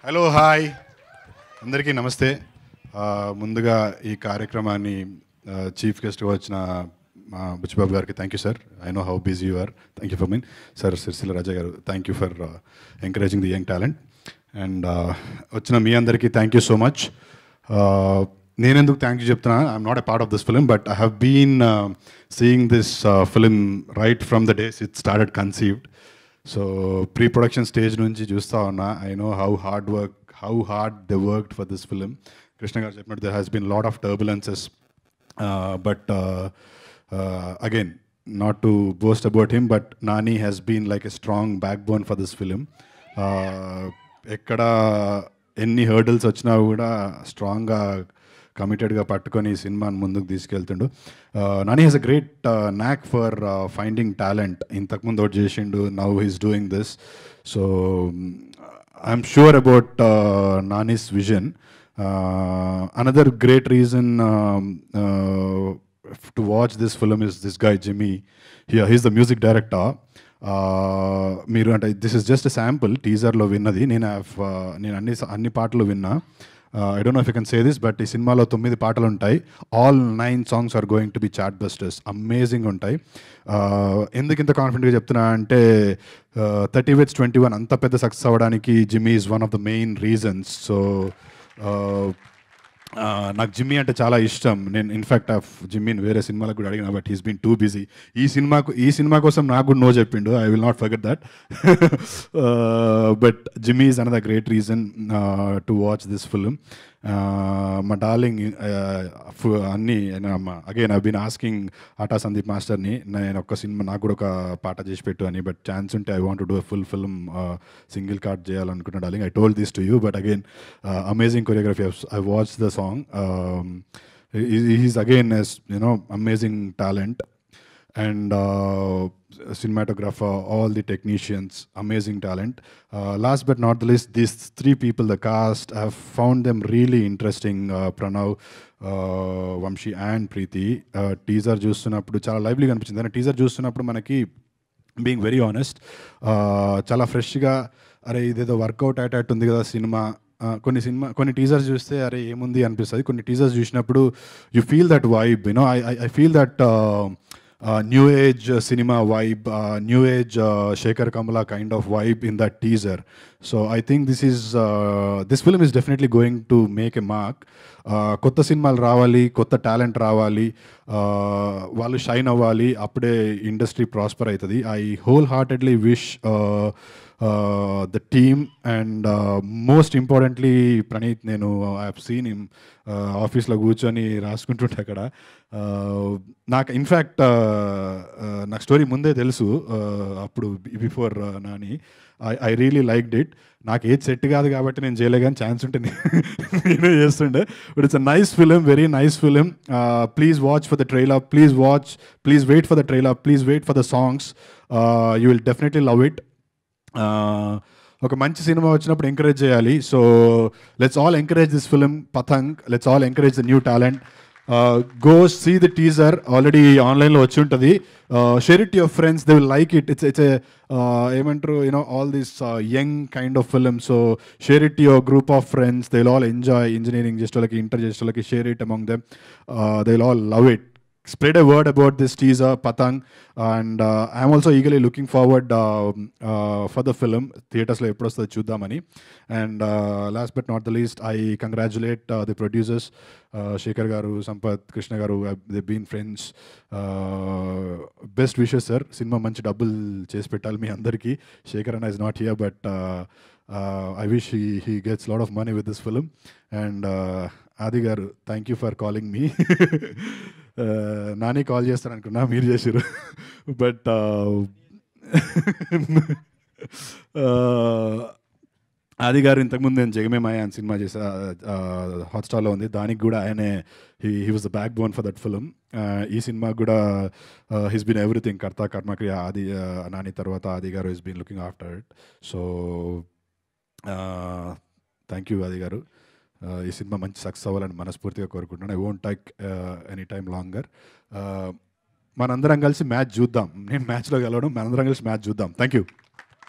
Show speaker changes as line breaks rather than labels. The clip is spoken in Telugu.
హలో హాయ్ అందరికీ నమస్తే. ముందుగా ఈ కార్యక్రమాన్ని చీఫ్ గెస్ట్గా వచ్చిన మా బుచ్చిబాబు గారికి thank you sir. I know how busy you are. Thank you for mean sir. Sircilla Raja గారు thank you for encouraging the young talent. And వచ్చిన మీ అందరికీ థ్యాంక్ యూ సో మచ్. నేను ఎందుకు థ్యాంక్ యూ చెప్తున్నా, I'm not a part of this film, but I have been seeing this film right from the days it started conceived. So pre production stage నుంచి చూస్తూ ఉన్నా. I know how hard they worked for this film. Krishna గారు చెప్పినట్టు there has been lot of turbulences, but again not to boast about him, but Nani has been like a strong backbone for this film. ఎక్కడ ఎన్ని హర్డల్స్ వచ్చినా కూడా స్ట్రాంగ్గా కమిటెడ్గా పట్టుకొని ఈ సినిమాని ముందుకు తీసుకెళ్తుండు. Nani has a great knack for finding talent. ఇంతకుముందు ఒకటి చేసిండు, now he's doing this. So I'm sure about Nani's vision. Another great reason to watch this film is this guy Jimmy. He's the music director. మీరు అంటే this is just a sample టీజర్లో విన్నది. నేను అన్ని పాటలు విన్నా. I don't know if I can say this, but ఈ సినిమాలో 9 పాటలు ఉంటాయి. All 9 songs are going to be chartbusters. Amazing ఉంటాయి. ఎందుకు ఇంత కాన్ఫిడెంట్గా చెప్తున్నా అంటే 30 Wits 21 అంత పెద్ద సక్సెస్ అవ్వడానికి Jimmy is one of the main reasons. So నాకు జిమ్మీ అంటే చాలా ఇష్టం. నేను ఇన్ఫ్యాక్ట్ జిమ్మీని వేరే సినిమాలకు కూడా అడిగిన, but he's been too busy. ఈ సినిమా కోసం నాకు కూడా నో చెప్పిండు. I will not forget that. But Jimmy is another great reason to watch this film. మా డార్లింగ్ అన్నీ అగైన్ ఐ బీన్ ఆస్కింగ్ ఆటా సందీప్ మాస్టర్ని, నేను ఒక సినిమా నాకు కూడా ఒక పాట చేసి పెట్టు అని. బట్ ఛాన్స్ ఉంటే I want to do full film single card చేయాలనుకుంటున్నా darling. I told this to you, but again amazing choreography. I watch the song. He's again amazing talent. And cinematographer, all the technicians, amazing talent. Last but not the least, these 3 people, the cast, I have found them really interesting. Pranav, Vamshi and Preeti. Teaser చూస్తున్నప్పుడు చాలా లైవ్లీగా అనిపించింది. కానీ టీజర్ చూస్తున్నప్పుడు మనకి బీయింగ్ వెరీ ఆనెస్ట్ చాలా ఫ్రెష్గా, అరే ఇదేదో వర్కౌట్ అయ్యేటట్టు ఉంది కదా సినిమా. కొన్ని టీజర్స్ చూస్తే అరే ఏముంది అనిపిస్తుంది. కొన్ని టీజర్స్ చూసినప్పుడు you feel that vibe. I feel that new age cinema vibe, new age Shekhar Kammula kind of vibe in that teaser. So I think this film is definitely going to make a mark. కొత్త సినిమాలు రావాలి, కొత్త టాలెంట్ రావాలి, వాళ్ళు షైన్ అవ్వాలి, అప్పుడే ఇండస్ట్రీ ప్రాస్పర్ అవుతుంది. I whole heartedly wish the team and most importantly Praneeth, నేను ఐ హావ్ సీన్ హిమ్ ఆఫీస్లో కూర్చొని రాసుకుంటుంటే అక్కడ. నాకు ఇన్ఫ్యాక్ట్ నాకు స్టోరీ ముందే తెలుసు అప్పుడు before Nani. I really liked it. నాకు ఏది సెట్ కాదు కాబట్టి నేను చేయలే, కానీ ఛాన్స్ ఉంటే నేనే చేస్తుండే. But it's a nice film, very nice film. Please watch for the trailer, please wait for the trailer, please wait for the songs. You will definitely love it. ఒక మంచి సినిమా వచ్చినప్పుడు ఎంకరేజ్ చేయాలి. So let's all encourage this film Patang. Let's all encourage the new talent. Go see the teaser, already ఆన్లైన్లో వచ్చి ఉంటుంది. Share it your friends, they will like it. It's ఏమంటారు, all this young kind of film. So share it your group of friends. They will all enjoy. Engineering చేసే వాళ్ళకి, ఇంటర్ చేసే వాళ్ళకి share it among them. They will all love it. Spread a word about this teaser, Patang, and I'm also eagerly looking forward for the film. Theaters lo eppudu ostado chuddamani. And last but not the least, I congratulate the producers, Shekhar garu, Sampath, Krishna garu. They've been friends. Best wishes sir. Cinema manchi double chesi pettali మీ అందరికీ. Shekhar Anna is not here, but I wish he gets a lot of money with this film. And Adi garu, thank you for calling me. Nani call చేస్తాను అనుకున్నా, మీరు చేసారు. బట్ ఆది గారు ఇంతకుముందు నేను జగమే మాయ అని సినిమా చేసా, హాట్స్టార్లో ఉంది. దానికి కూడా ఆయనే he was the backbone for that film. ఈ సినిమా కూడా హీస్ బీన్ ఎవ్రీథింగ్. కర్త కర్మక్రియ ఆది నాని తర్వాత ఆది గారు he's been looking after it. So thank you Aadi గారు. ఈ సినిమా మంచి సక్సెస్ అవ్వాలని మనస్ఫూర్తిగా కోరుకుంటున్నాను. I won't take any time longer. మనందరం కలిసి మ్యాచ్ చూద్దాం. నేను మ్యాచ్లో గెలవడం, మనందరం కలిసి మ్యాచ్ చూద్దాం. Thank you.